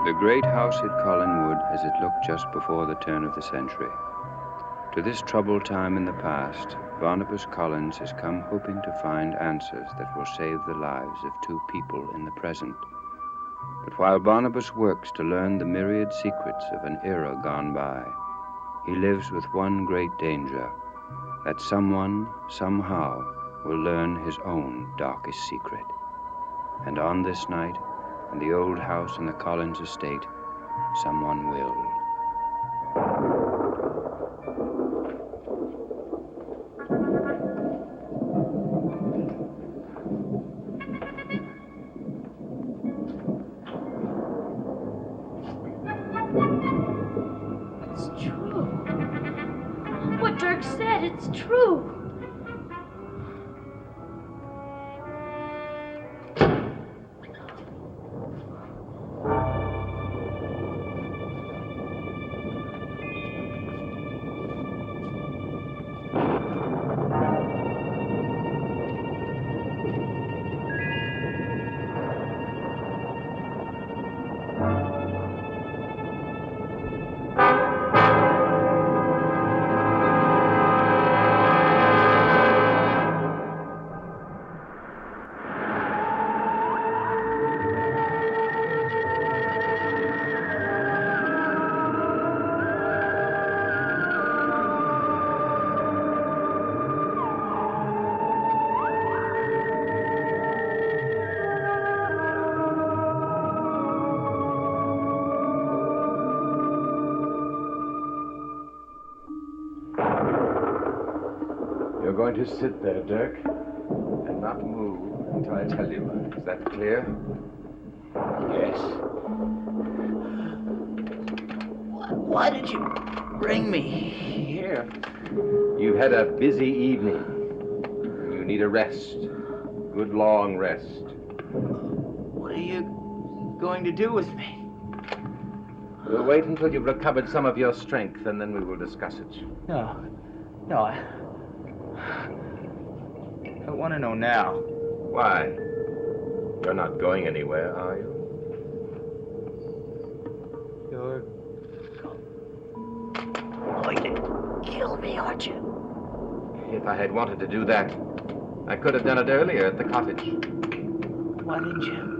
The great house at Collinwood as it looked just before the turn of the century. To this troubled time in the past, Barnabas Collins has come hoping to find answers that will save the lives of two people in the present. But while Barnabas works to learn the myriad secrets of an era gone by, he lives with one great danger, that someone, somehow, will learn his own darkest secret. And on this night, in the old house in the Collins estate, someone will. It's true. What Dirk said, it's true. You're going to sit there, Dirk, and not move until I tell you. Is that clear? Yes. Why did you bring me here? You've had a busy evening. You need a rest. Good long rest. What are you going to do with me? We'll wait until you've recovered some of your strength, and then we will discuss it. No, I want to know now. Why? You're not going anywhere, are you? You're going to kill me, aren't you? If I had wanted to do that, I could have done it earlier at the cottage. Why didn't you?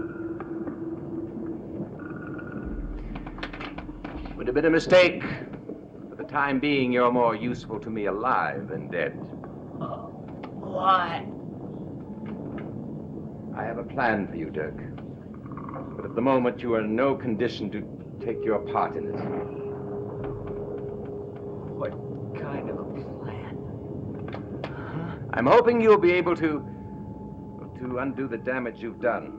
Would have been a mistake. For the time being, you're more useful to me alive than dead. Why? I have a plan for you, Dirk. But at the moment, you are in no condition to take your part in it. What kind of a plan? I'm hoping you'll be able to undo the damage you've done.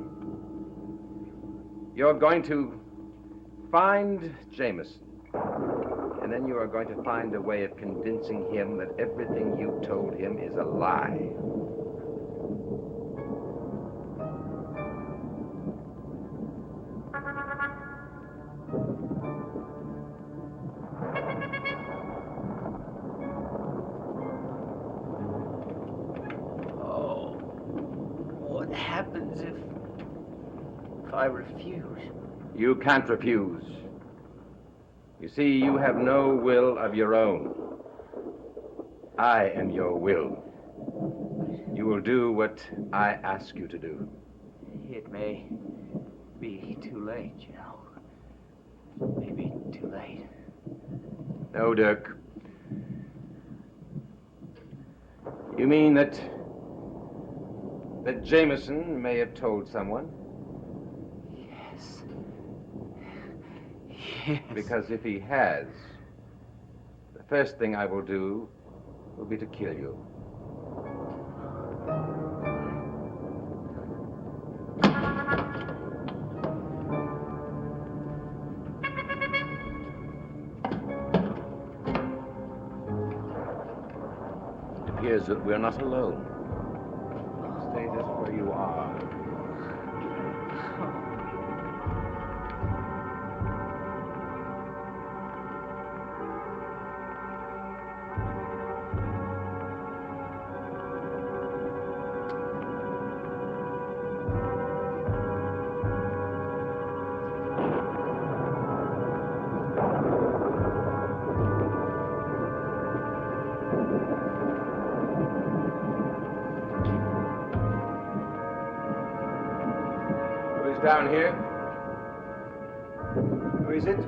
You're going to find Jameson. And then you are going to find a way of convincing him that everything you told him is a lie. Oh, what happens if I refuse? You can't refuse. You see, you have no will of your own. I am your will. You will do what I ask you to do. It may be too late, you know. Maybe too late. No, Dirk. You mean that Jameson may have told someone? Yes. Yes. Because if he has, the first thing I will do will be to kill you. It appears that we're not alone. Stay just where you are. down here? Who is it?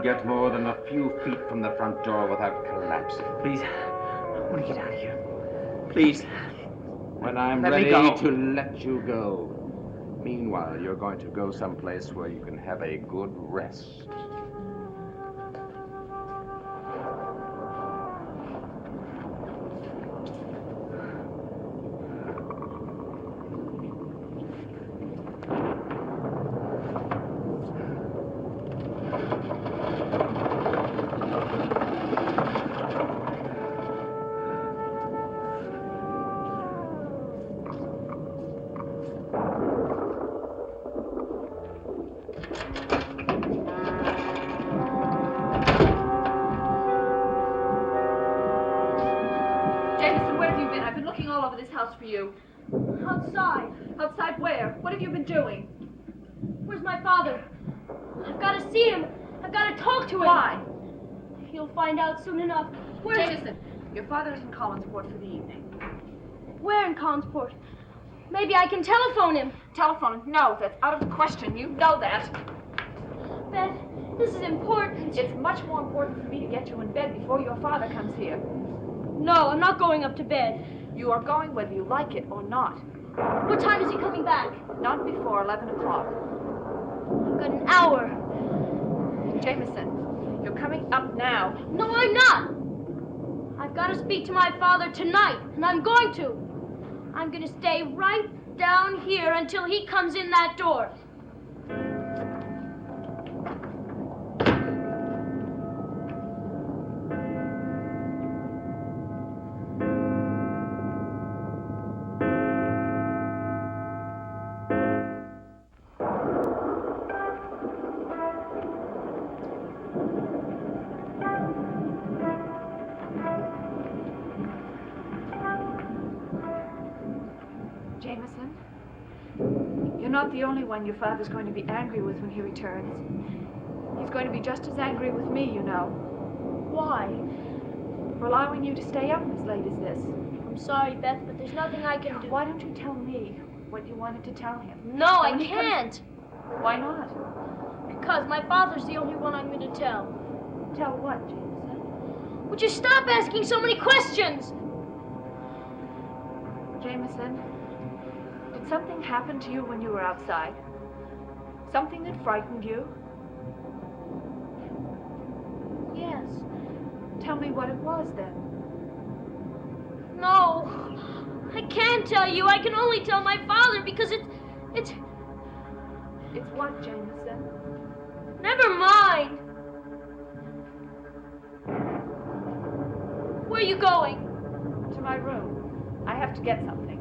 Get more than a few feet from the front door without collapsing. Please, I want to get out of here. Please. When I'm Let me ready go. to let you go. Meanwhile, you're going to go someplace where you can have a good rest. For you. Outside. Outside where? What have you been doing? Where's my father? I've got to see him. I've got to talk to him. Why? You'll find out soon enough. Jameson, your father's in Collinsport for the evening. Where in Collinsport? Maybe I can telephone him. Telephone him? No, that's out of the question. You know that. Beth, this is important. It's much more important for me to get you in bed before your father comes here. No, I'm not going up to bed. You are going whether you like it or not. What time is he coming back? Not before 11 o'clock. I've got an hour. Jameson, you're coming up now. No, I'm not. I've got to speak to my father tonight, and I'm going to. I'm going to stay right down here until he comes in that door. Jameson, you're not the only one your father's going to be angry with when he returns. He's going to be just as angry with me, you know. Why? For allowing you to stay up as late as this. I'm sorry, Beth, but there's nothing I can do. Why don't you tell me what you wanted to tell him? No, I When he comes- can't. Why not? Because my father's the only one I'm going to tell. Tell what, Jameson? Would you stop asking so many questions? Jameson, did something happen to you when you were outside? Something that frightened you? Yes. Tell me what it was then. No, I can't tell you. I can only tell my father because it's... It's what, Jameson? Never mind. Where are you going? To my room. I have to get something.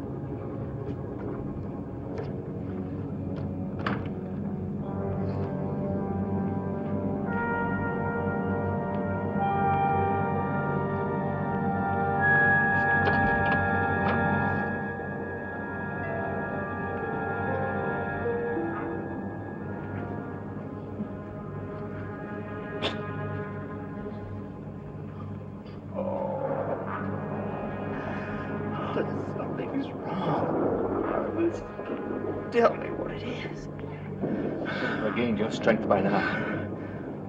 Something's wrong. Tell me what it is. You've regained your strength by now.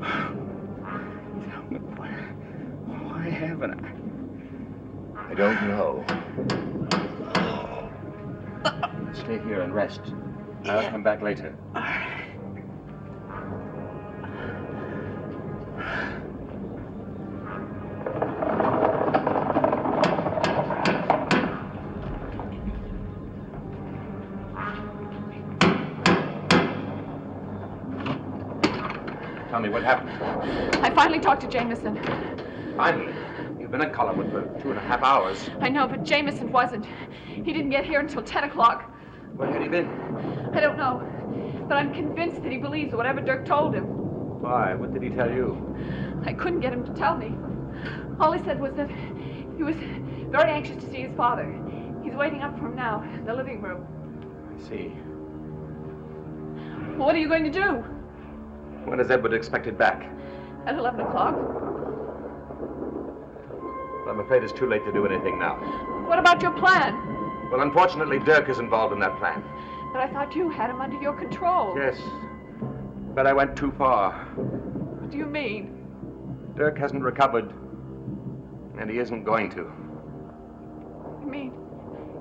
Tell me why haven't I? I don't know. Stay here and rest. I'll come back later. Tell me what happened. I finally talked to Jameson. Finally. You've been at Collinwood for 2.5 hours. I know, but Jameson wasn't. He didn't get here until 10 o'clock. Where had he been? I don't know. But I'm convinced that he believes whatever Dirk told him. Why? What did he tell you? I couldn't get him to tell me. All he said was that he was very anxious to see his father. He's waiting up for him now in the living room. I see. Well, what are you going to do? When is Edward expected back? At 11 o'clock. I'm afraid it's too late to do anything now. What about your plan? Well, unfortunately, Dirk is involved in that plan. But I thought you had him under your control. Yes. But I went too far. What do you mean? Dirk hasn't recovered. And he isn't going to. You mean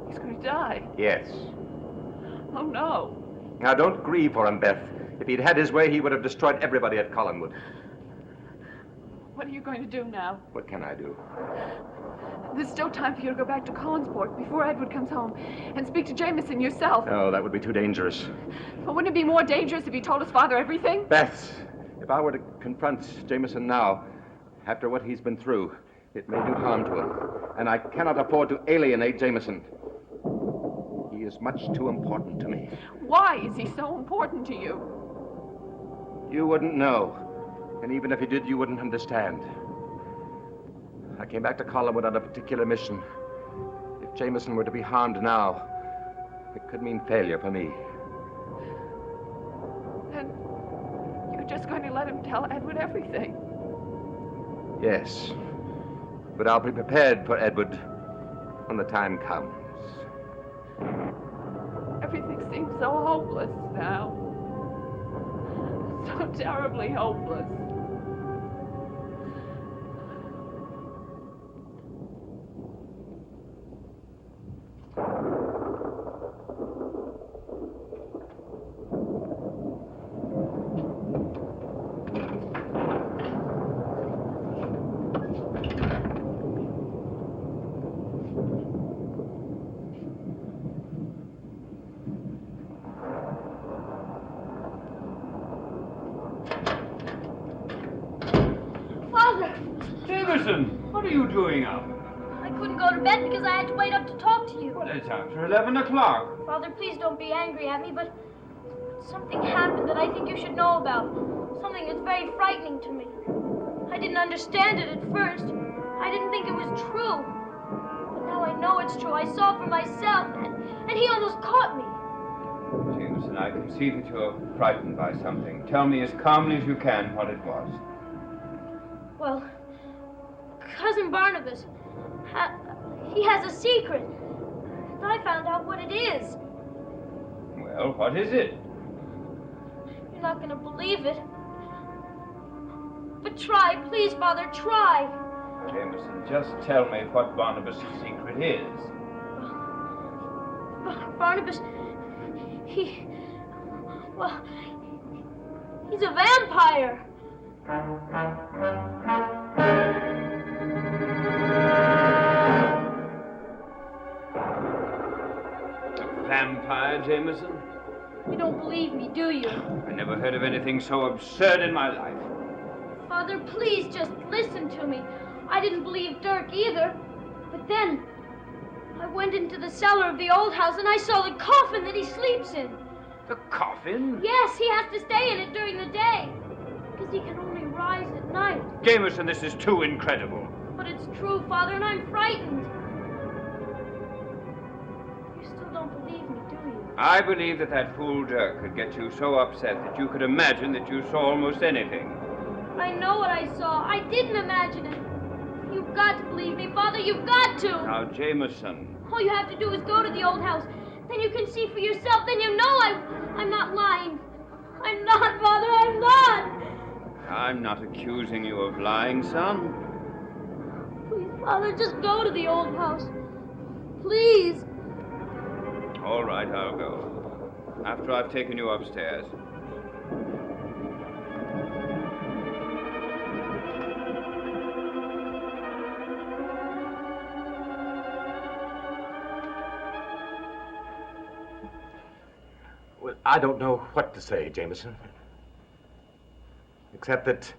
he's going to die? Yes. Oh, no. Now, don't grieve for him, Beth. If he'd had his way, he would have destroyed everybody at Collinwood. What are you going to do now? What can I do? There's still time for you to go back to Collinsport before Edward comes home and speak to Jameson yourself. No, that would be too dangerous. But wouldn't it be more dangerous if you told his father everything? Beth, if I were to confront Jameson now, after what he's been through, it may do harm to him. And I cannot afford to alienate Jameson. He is much too important to me. Why is he so important to you? You wouldn't know. And even if you did, you wouldn't understand. I came back to Collinwood on a particular mission. If Jameson were to be harmed now, it could mean failure for me. And you're just going to let him tell Edward everything? Yes. But I'll be prepared for Edward when the time comes. Everything seems so hopeless now. So terribly hopeless. What are you doing up? I couldn't go to bed because I had to wait up to talk to you. Well, it's after 11 o'clock. Father, please don't be angry at me, but something happened that I think you should know about. Something that's very frightening to me. I didn't understand it at first. I didn't think it was true. But now I know it's true. I saw for myself, and he almost caught me. Jameson, I can see that you're frightened by something. Tell me as calmly as you can what it was. Well, Cousin Barnabas, he has a secret. And I found out what it is. Well, what is it? You're not going to believe it. But try, please, Father, try. Jameson, just tell me what Barnabas' secret is. Barnabas, he's a vampire. Vampire, Jameson? You don't believe me, do you? I never heard of anything so absurd in my life. Father, please just listen to me. I didn't believe Dirk either. But then, I went into the cellar of the old house and I saw the coffin that he sleeps in. The coffin? Yes, he has to stay in it during the day. Because he can only rise at night. Jameson, this is too incredible. But it's true, Father, and I'm frightened. You still don't believe me, do you? I believe that fool Dirk could get you so upset that you could imagine that you saw almost anything. I know what I saw. I didn't imagine it. You've got to believe me, Father. You've got to. Now, Jameson. All you have to do is go to the old house. Then you can see for yourself. Then you know I'm not lying. I'm not, Father. I'm not. I'm not accusing you of lying, son. Please, Father, just go to the old house. Please. All right, I'll go. After I've taken you upstairs. Well, I don't know what to say, Jameson. Except that,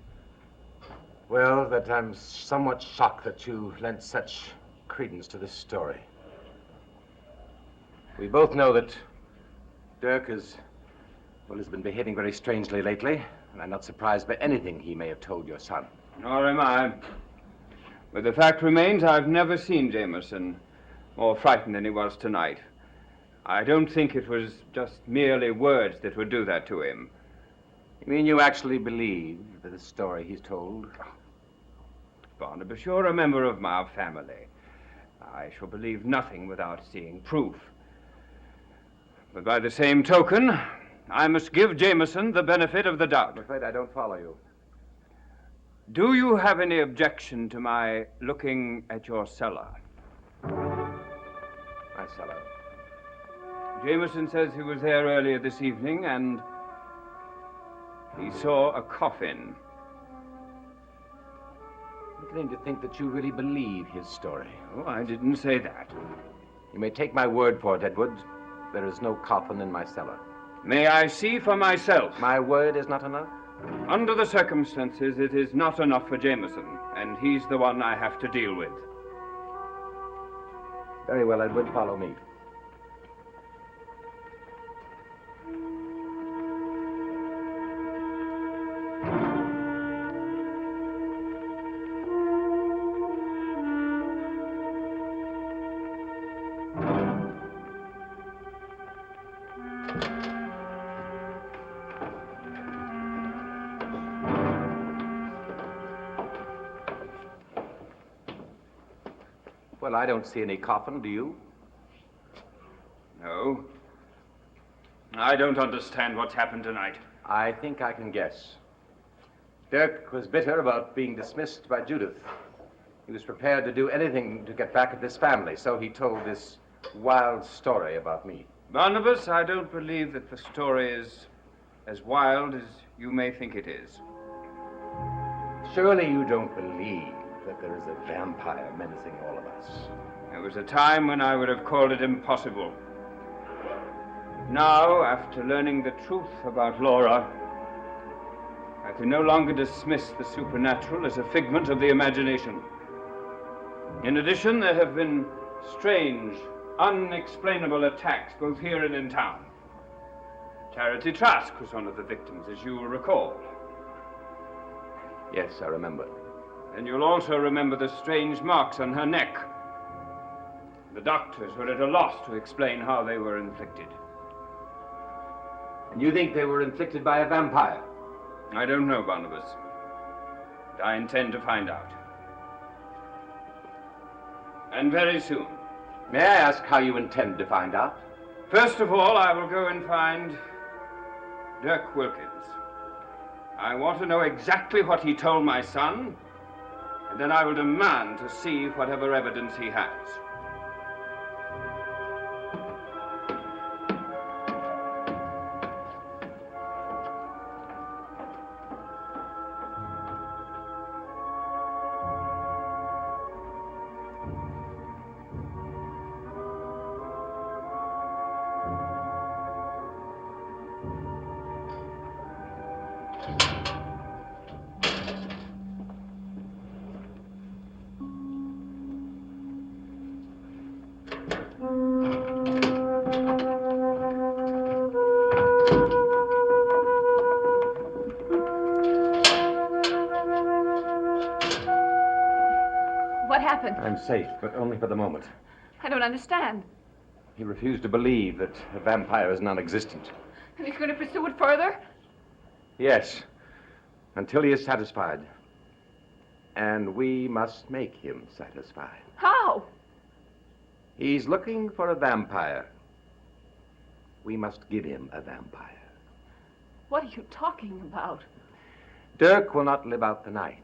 well, that I'm somewhat shocked that you lent such credence to this story. We both know that Dirk has been behaving very strangely lately, and I'm not surprised by anything he may have told your son. Nor am I. But the fact remains I've never seen Jameson more frightened than he was tonight. I don't think it was just merely words that would do that to him. You mean you actually believe the story he's told? Barnabas, you're a member of my family. I shall believe nothing without seeing proof. But by the same token, I must give Jameson the benefit of the doubt. I'm afraid I don't follow you. Do you have any objection to my looking at your cellar? My cellar? Jameson says he was there earlier this evening and he saw a coffin. I'm beginning to think that you really believe his story. Oh, I didn't say that. You may take my word for it, Edward. There is no coffin in my cellar. May I see for myself? My word is not enough? Under the circumstances, it is not enough for Jameson, and he's the one I have to deal with. Very well, Edward, follow me. Well, I don't see any coffin, do you? No. I don't understand what's happened tonight. I think I can guess. Dirk was bitter about being dismissed by Judith. He was prepared to do anything to get back at this family, so he told this wild story about me. Barnabas, I don't believe that the story is as wild as you may think it is. Surely you don't believe that there is a vampire menacing all of us. There was a time when I would have called it impossible. Now, after learning the truth about Laura, I can no longer dismiss the supernatural as a figment of the imagination. In addition, there have been strange, unexplainable attacks both here and in town. Charity Trask was one of the victims, as you will recall. Yes, I remember. And you'll also remember the strange marks on her neck. The doctors were at a loss to explain how they were inflicted. And you think they were inflicted by a vampire? I don't know, Barnabas. But I intend to find out. And very soon. May I ask how you intend to find out? First of all, I will go and find Dirk Wilkins. I want to know exactly what he told my son, and then I will demand to see whatever evidence he has. What happened? I'm safe, but only for the moment. I don't understand. He refused to believe that a vampire is non-existent. And he's going to pursue it further? Yes, until he is satisfied. And we must make him satisfied. How? He's looking for a vampire. We must give him a vampire. What are you talking about? Dirk will not live out the night.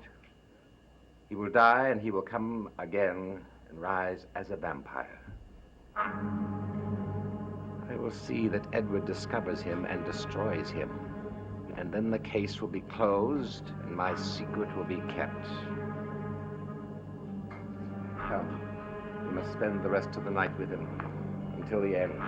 He will die, and he will come again and rise as a vampire. I will see that Edward discovers him and destroys him. And then the case will be closed, and my secret will be kept. Come, we must spend the rest of the night with him until the end.